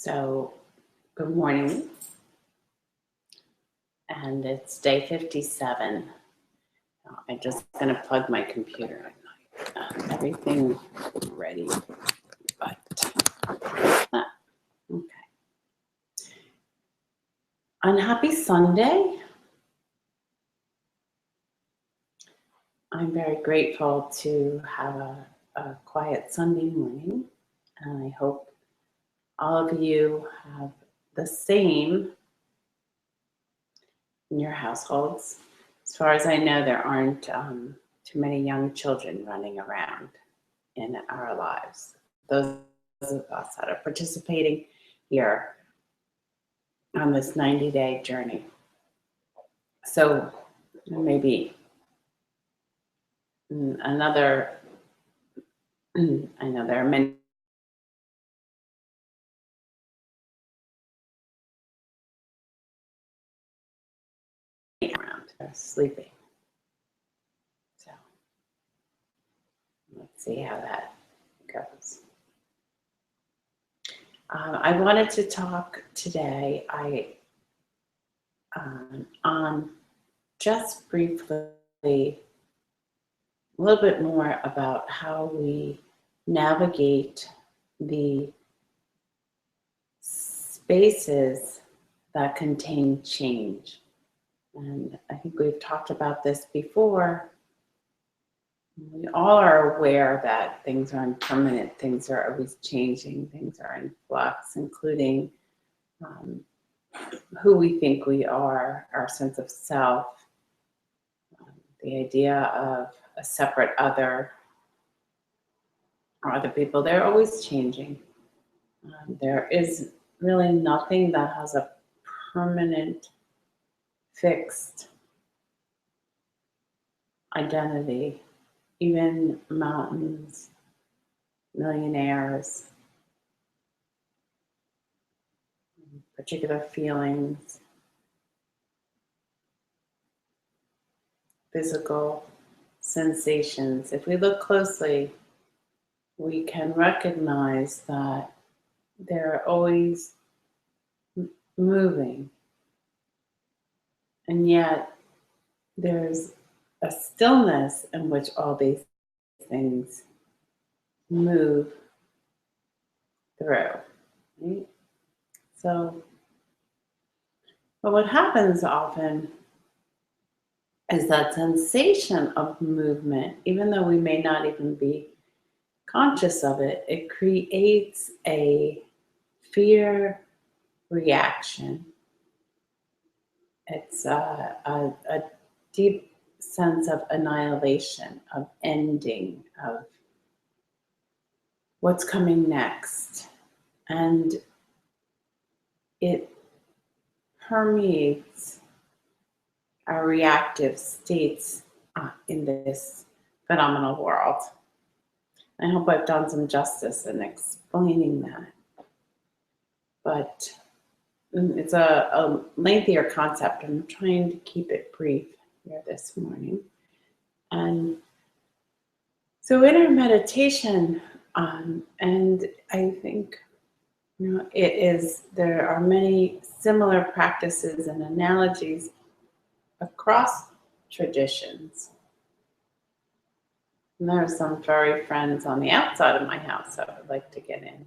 So, good morning, and it's day 57. I'm just going to plug my computer in. Everything ready, but okay. On Happy Sunday, I'm very grateful to have a quiet Sunday morning, and I hope all of you have the same in your households. As far as I know, there aren't too many young children running around in our lives. Those of us that are participating here on this 90-day journey. So maybe another, I know there are many around sleeping. So let's see how that goes. I wanted to talk today on just briefly a little bit more about how we navigate the spaces that contain change. And I think we've talked about this before. We all are aware that things are impermanent, things are always changing, things are in flux, including who we think we are, our sense of self, the idea of a separate other or other people. They're always changing. There is really nothing that has a permanent, fixed identity. Even mountains, millionaires, particular feelings, physical sensations. If we look closely, we can recognize that they're always moving. And yet there's a stillness in which all these things move through. Right? So, but what happens often is that sensation of movement, even though we may not even be conscious of it, it creates a fear reaction. It's a deep sense of annihilation, of ending, of what's coming next. And it permeates our reactive states in this phenomenal world. I hope I've done some justice in explaining that. But it's a lengthier concept. I'm trying to keep it brief here this morning. And so in our meditation, and I think there are many similar practices and analogies across traditions. And there are some furry friends on the outside of my house that would like to get in.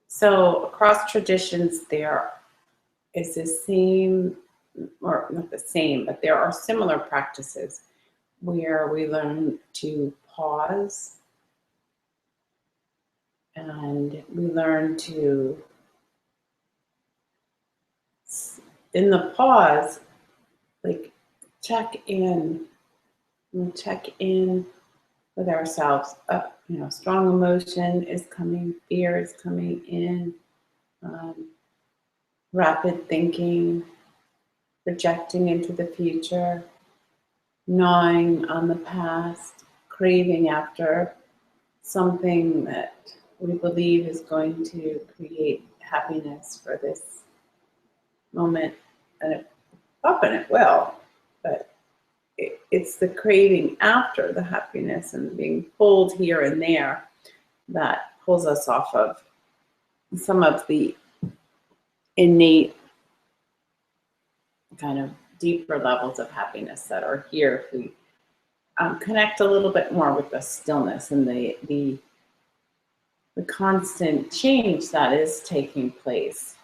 So across traditions, there is the same, or not the same, but there are similar practices where we learn to pause and we learn to, in the pause, like check in with ourselves. Strong emotion is coming, fear is coming in, rapid thinking, projecting into the future, gnawing on the past, craving after something that we believe is going to create happiness for this moment. And often it will, but it's the craving after the happiness and being pulled here and there that pulls us off of some of the innate kind of deeper levels of happiness that are here if we connect a little bit more with the stillness and the constant change that is taking place,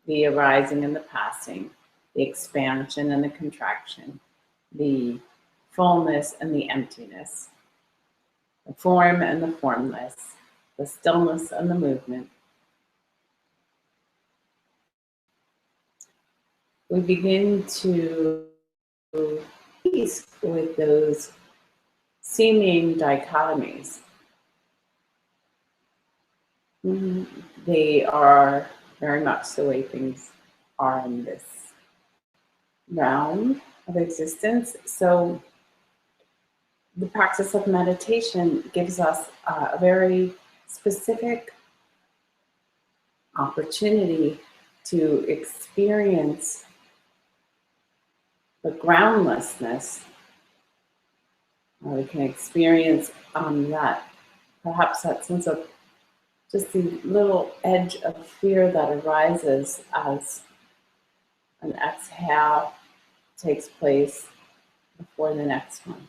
the arising and the passing, the expansion and the contraction, the fullness and the emptiness, the form and the formless, the stillness and the movement. We begin to peace with those seeming dichotomies. They are very much the way things are in this realm of existence. So the practice of meditation gives us a very specific opportunity to experience the groundlessness. We can experience that, perhaps that sense of just the little edge of fear that arises as an exhale takes place before the next one.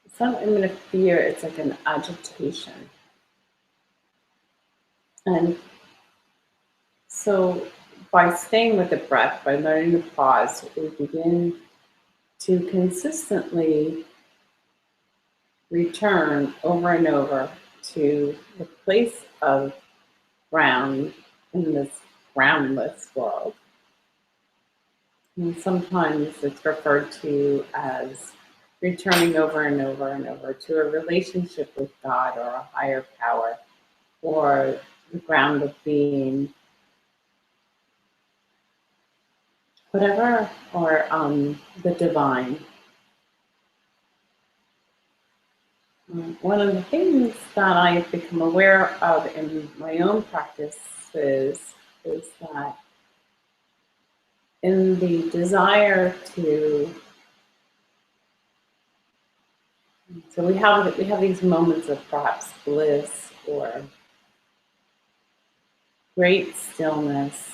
It's not even a fear, it's like an agitation. And so by staying with the breath, by learning to pause, we begin to consistently return over and over to the place of ground in this groundless world. And sometimes it's referred to as returning over and over and over to a relationship with God or a higher power or the ground of being, whatever, or the divine. One of the things that I've become aware of in my own practices is that in the desire to, so we have these moments of perhaps bliss or great stillness,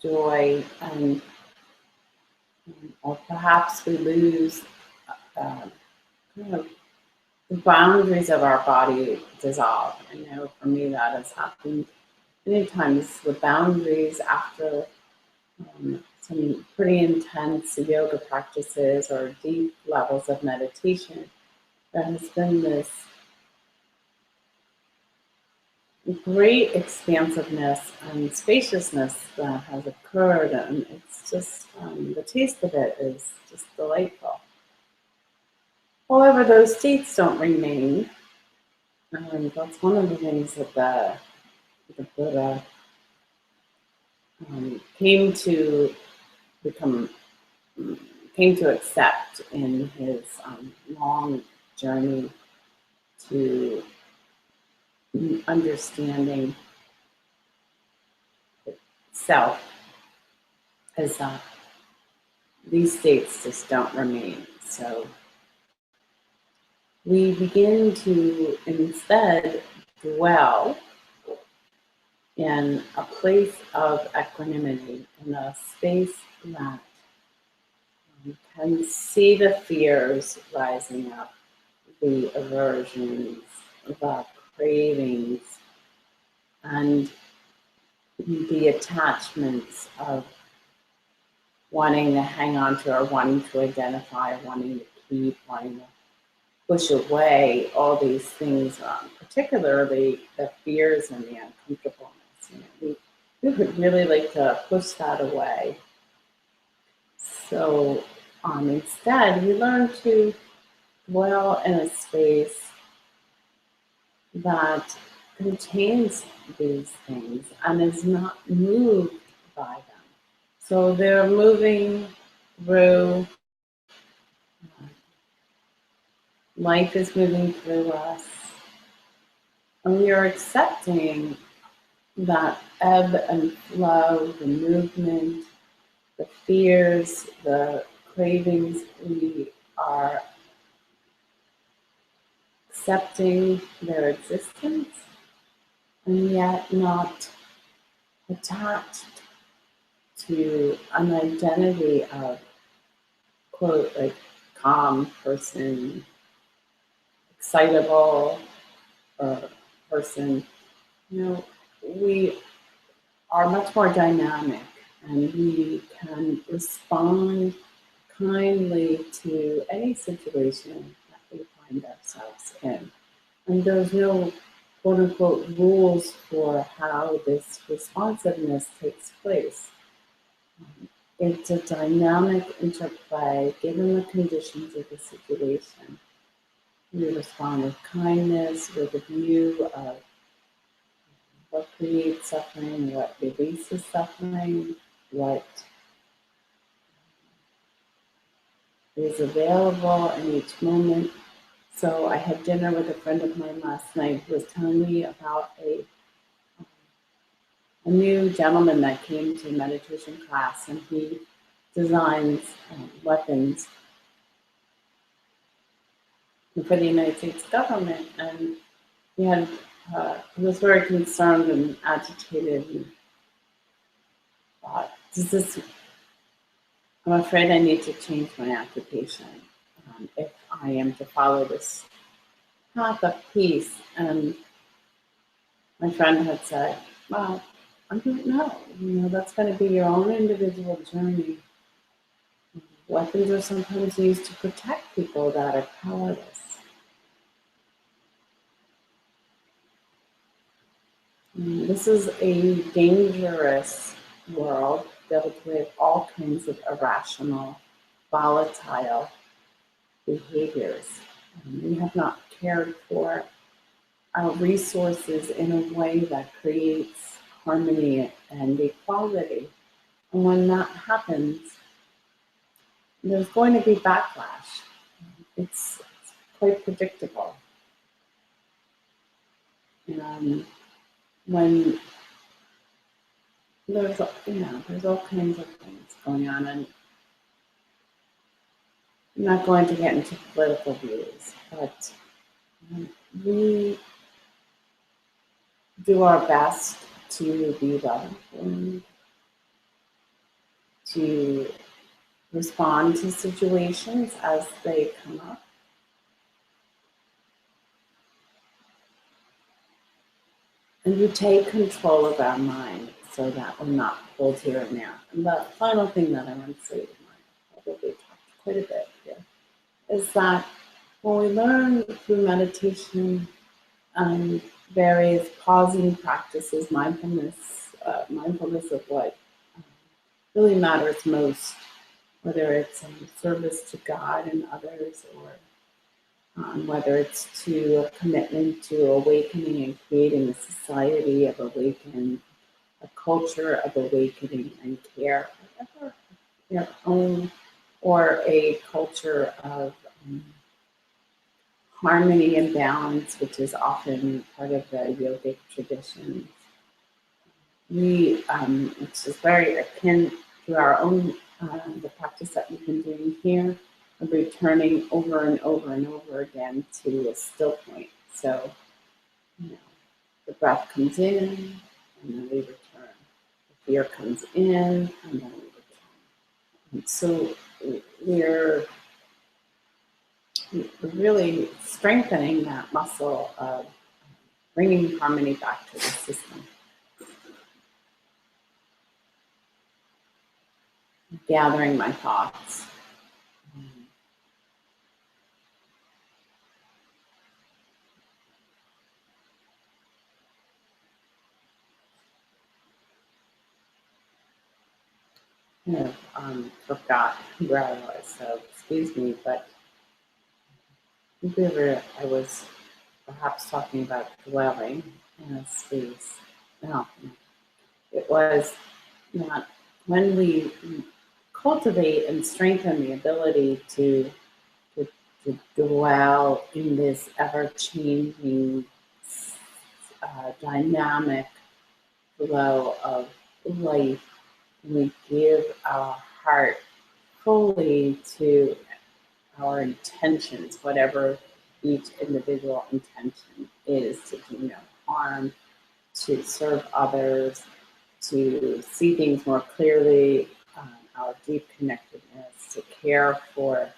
joy, and or perhaps we lose kind of the boundaries of our body dissolve. I know for me that has happened many times. The boundaries after some pretty intense yoga practices or deep levels of meditation, there has been this great expansiveness and spaciousness that has occurred, and it's just the taste of it is just delightful. However, those states don't remain, and that's one of the things that the Buddha came to accept in his long journey to understanding self, is that these states just don't remain. So we begin to instead dwell in a place of equanimity, in a space that you can see the fears rising up, the aversions, the cravings, and the attachments of wanting to hang on to or wanting to identify, wanting to keep, wanting to push away all these things, particularly the fears and the uncomfortableness. We would really like to push that away. So instead, we learn to dwell in a space that contains these things and is not moved by them. So they're moving through, life is moving through us, and we are accepting that ebb and flow, the movement, the fears, the cravings, we are accepting their existence and yet not attached to an identity of, quote, like calm person, excitable person. You know, we are much more dynamic and we can respond kindly to any situation that we find ourselves in. And there's no quote unquote rules for how this responsiveness takes place. It's a dynamic interplay given the conditions of the situation. We respond with kindness, with a view of what creates suffering, what releases suffering, what is available in each moment. So I had dinner with a friend of mine last night who was telling me about a new gentleman that came to a meditation class, and he designs weapons for the United States government. And he was very concerned and agitated and thought, I'm afraid I need to change my occupation if I am to follow this path of peace. And my friend had said, well, I don't know. That's going to be your own individual journey. Weapons are sometimes used to protect people that are powerless. This is a dangerous world filled with all kinds of irrational, volatile behaviors. We have not cared for our resources in a way that creates harmony and equality. And when that happens, there's going to be backlash. It's quite predictable. And when there's all kinds of things going on, and I'm not going to get into political views, but we do our best to be well informed, to respond to situations as they come up. And we take control of our mind so that we're not pulled here and there. And the final thing that I want to say, I probably talked quite a bit here, is that when we learn through meditation and various pausing practices, mindfulness of what really matters most, whether it's service to God and others, or whether it's to a commitment to awakening and creating a society of awakening, a culture of awakening and care, whatever your own, or a culture of harmony and balance, which is often part of the yogic traditions. Which is very akin to our own, the practice that we've been doing here, of returning over and over and over again to a still point. So, the breath comes in, and then we return. The fear comes in, and then we return. And so we're really strengthening that muscle of bringing harmony back to the system. Gathering my thoughts. Forgot where I was, so excuse me, but I was perhaps talking about dwelling in a space. No, it was not when we cultivate and strengthen the ability to dwell in this ever-changing, dynamic flow of life, and we give our heart fully to our intentions, whatever each individual intention is, to do no harm, to serve others, to see things more clearly, our deep connectedness, to care for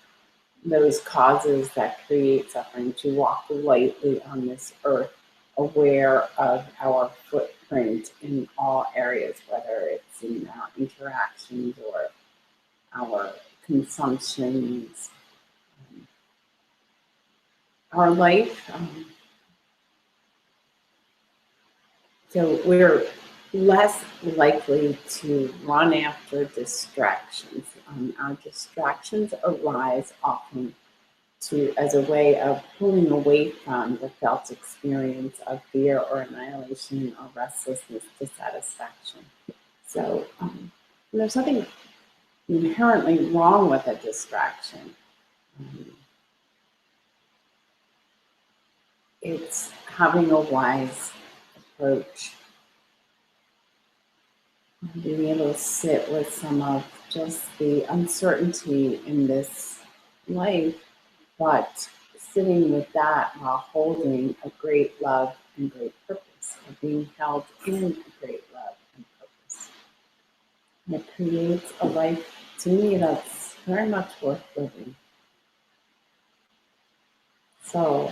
those causes that create suffering, to walk lightly on this earth, aware of our footprint in all areas, whether it's in our interactions or our consumptions, our life. So we're less likely to run after distractions. Our distractions arise often as a way of pulling away from the felt experience of fear or annihilation or restlessness, dissatisfaction. So there's nothing inherently wrong with a distraction. It's having a wise approach, being able to sit with some of just the uncertainty in this life, but sitting with that while holding a great love and great purpose, or being held in great love and purpose. And it creates a life, to me, that's very much worth living. So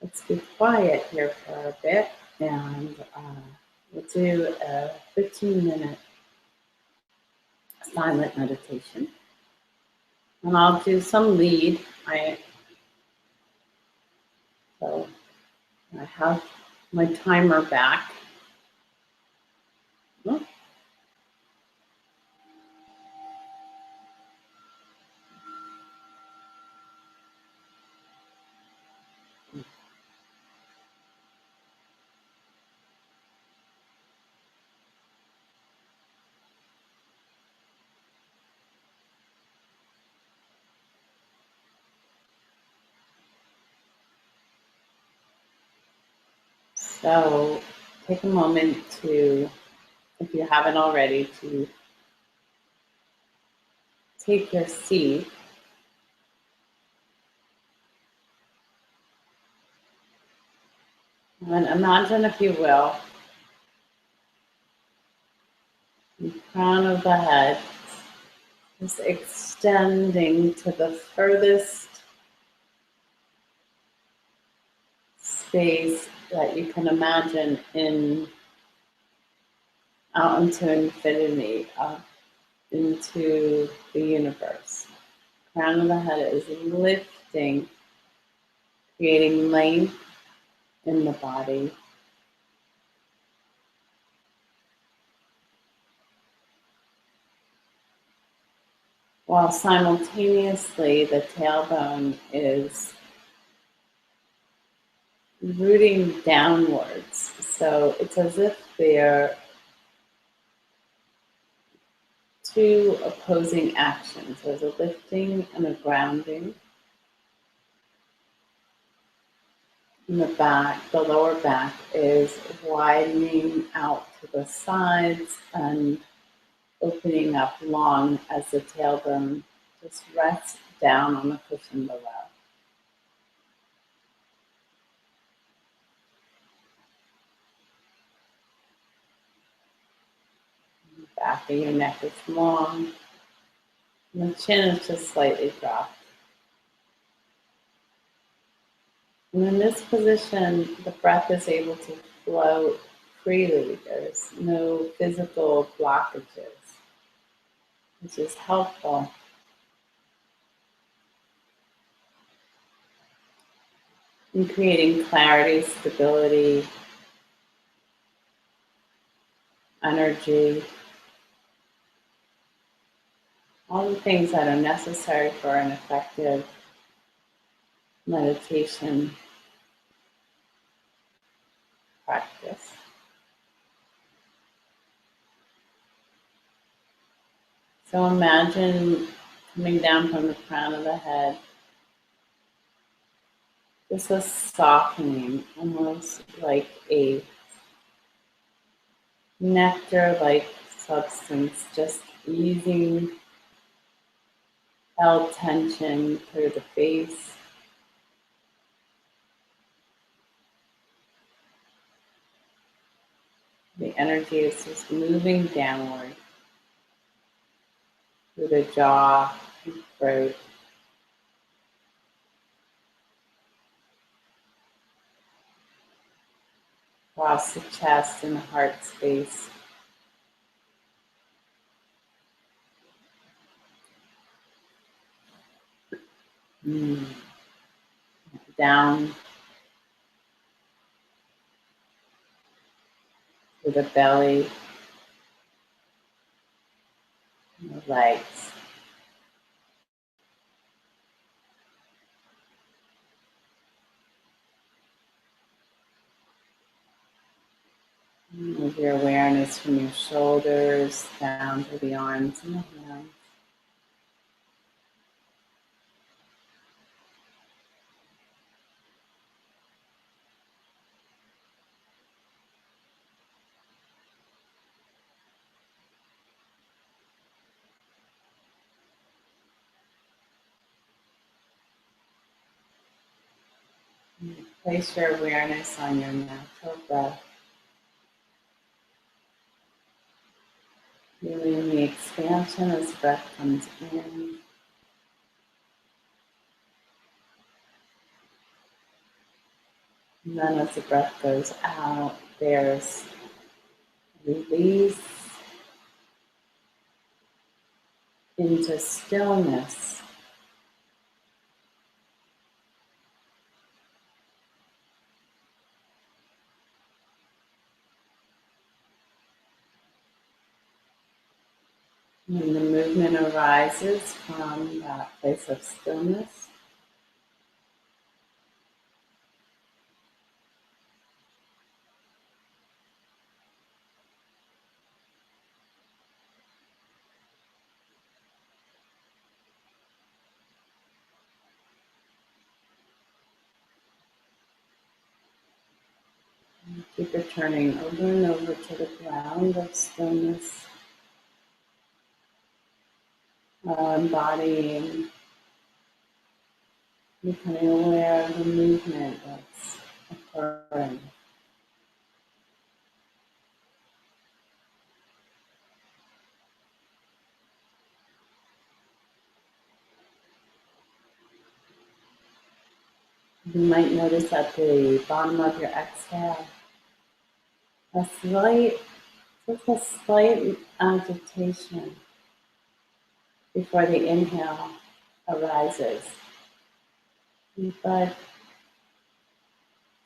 let's be quiet here for a bit, and we'll do a 15-minute silent meditation. And I'll do some lead. So I have my timer back. Oh. So take a moment to, if you haven't already, to take your seat. And imagine, if you will, the crown of the head is extending to the furthest space that you can imagine out into infinity, up into the universe. Crown of the head is lifting, creating length in the body. While simultaneously the tailbone is rooting downwards. So it's as if they're two opposing actions. There's a lifting and a grounding. In the back, the lower back is widening out to the sides and opening up long as the tailbone just rests down on the cushion below. The back of your neck is long, and the chin is just slightly dropped. And in this position, the breath is able to flow freely. There's no physical blockages, which is helpful. In creating clarity, stability, energy, all the things that are necessary for an effective meditation practice. So imagine coming down from the crown of the head, just a softening, almost like a nectar-like substance, just easing out tension through the face. The energy is just moving downward through the jaw and throat, across the chest and the heart space. Down to the belly and the legs. Move your awareness from your shoulders down to the arms and the hands. Place your awareness on your natural breath, feeling the expansion as breath comes in, and then as the breath goes out, there's release into stillness. When the movement arises from that place of stillness, keep returning over and over to the ground of stillness, embodying, becoming aware of the movement that's occurring. You might notice at the bottom of your exhale a slight, just a slight agitation before the inhale arises. But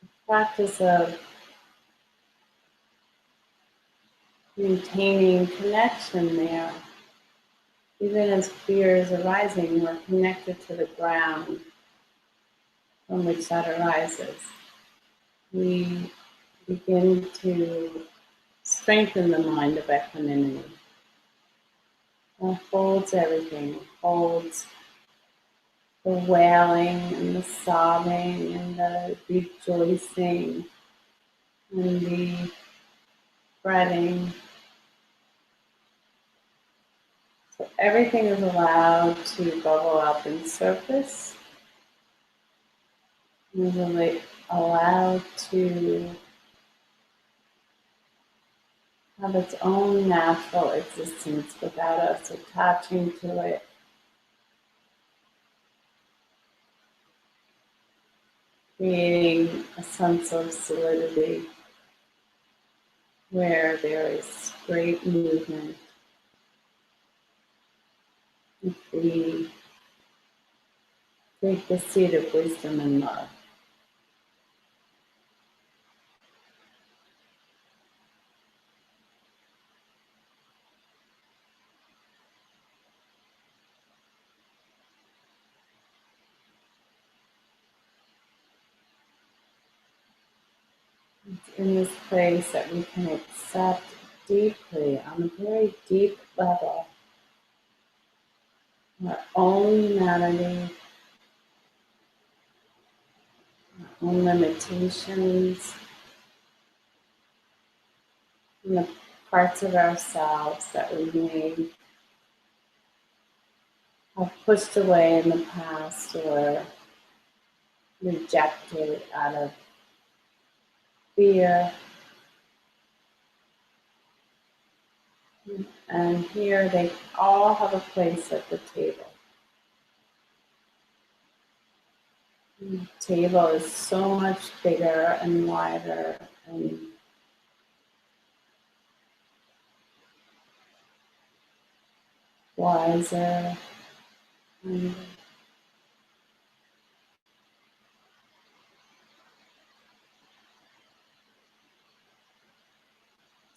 the practice of maintaining connection there, even as fear is arising, we're connected to the ground from which that arises. We begin to strengthen the mind of equanimity. It holds everything. It holds the wailing and the sobbing and the rejoicing and the fretting. So everything is allowed to bubble up and surface. Is allowed to have its own natural existence without us attaching to it, creating a sense of solidity where there is great movement. If we take the seat of wisdom and love. It's in this place that we can accept deeply, on a very deep level, our own humanity, our own limitations, and the parts of ourselves that we may have pushed away in the past or rejected out of fear. And here they all have a place at the table. The table is so much bigger and wider and wiser. And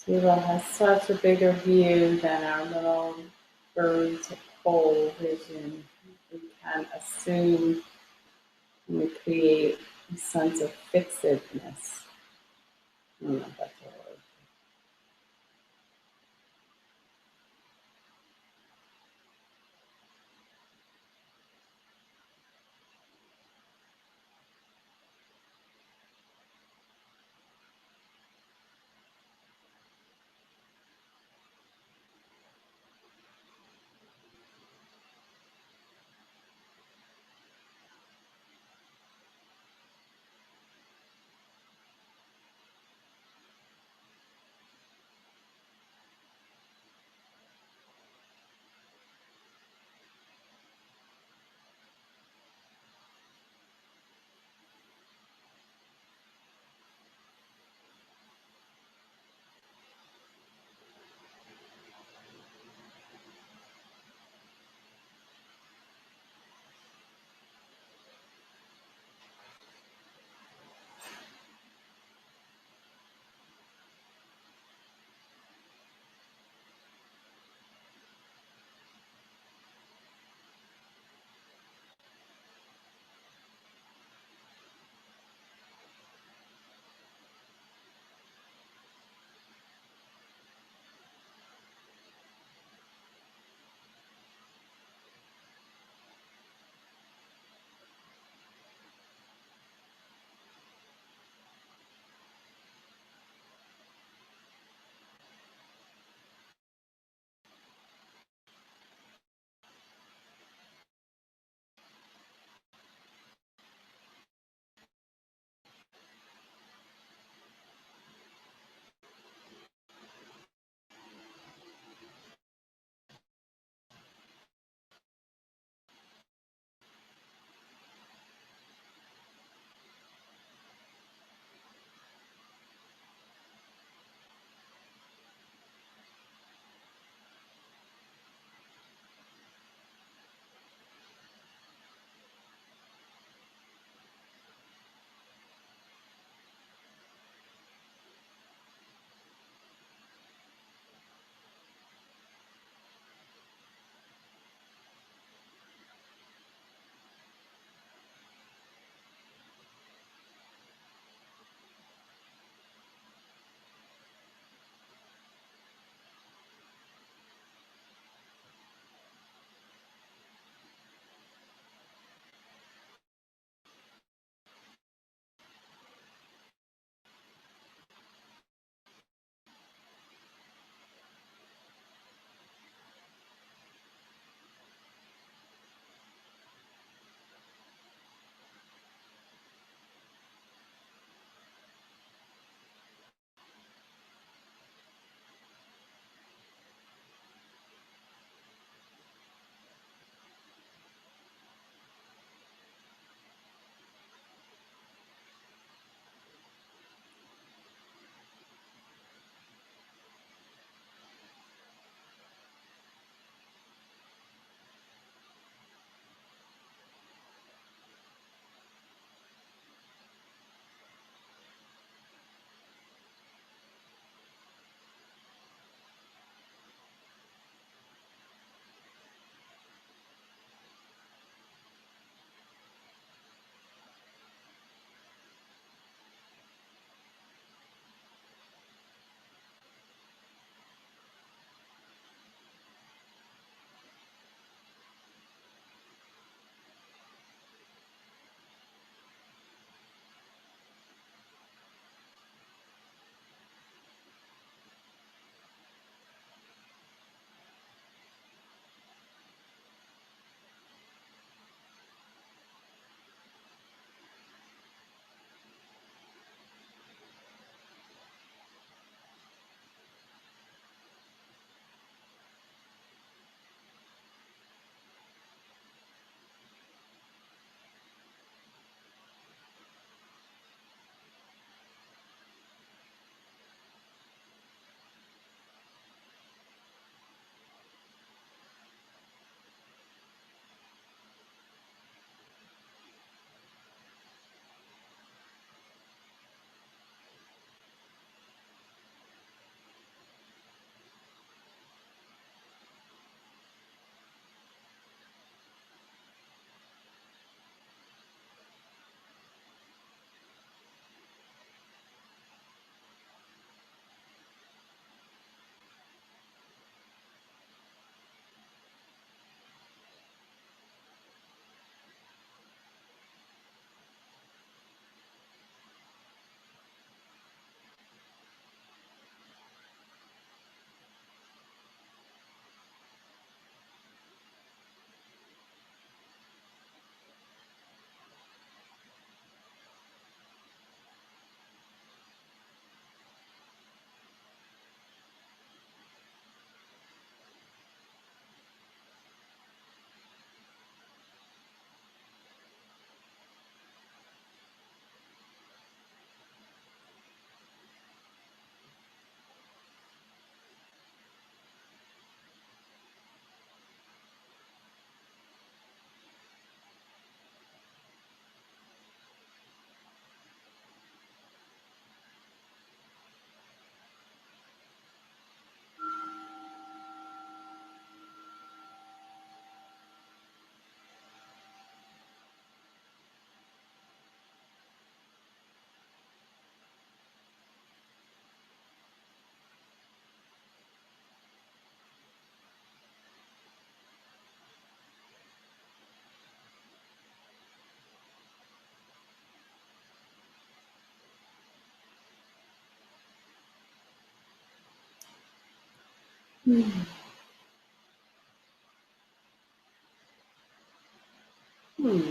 table has such a bigger view than our little bird's hole vision. We can assume and we create a sense of fixedness. I don't know if that's a word.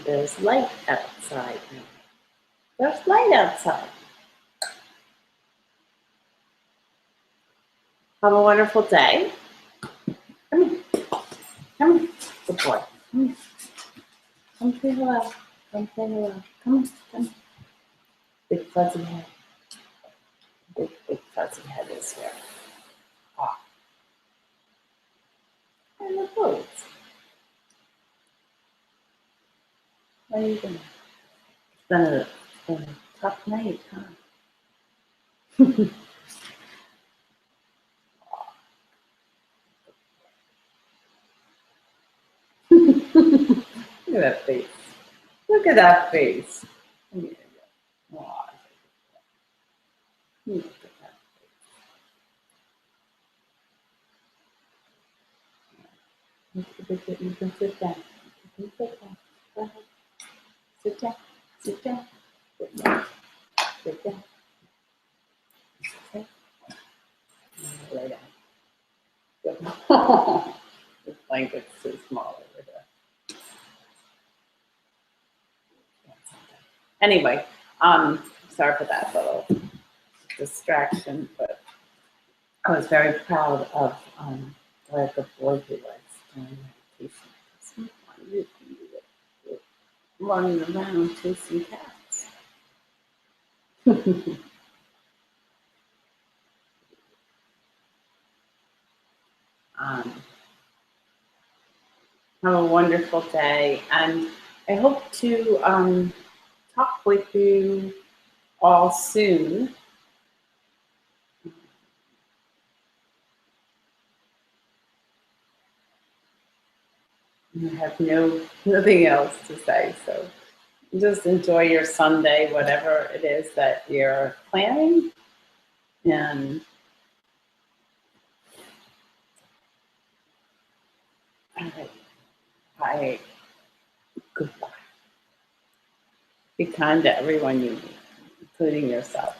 There's light outside now. There's light outside. Have a wonderful day. Come here. Come here. Good boy. Come here. Come say hello. Come say hello. Come on. Come. Big fuzzy head. Big fuzzy head is here. Oh. And the birds. What are you doing? It's been a tough night, huh? Look at that face. Look at that face. Oh, look at that. You can sit down. You can sit down. Go ahead. Sit down. Sit down. Sit down. Sit down. Okay. Lay down. Good. This blanket's too small over here. Anyway, sorry for that little distraction, but I was very proud of what the boy who was doing meditation. Running around chasing cats. Have a wonderful day, and I hope to talk with you all soon. I have nothing else to say, so just enjoy your Sunday, whatever it is that you're planning, and goodbye. Be kind to everyone you meet, including yourself.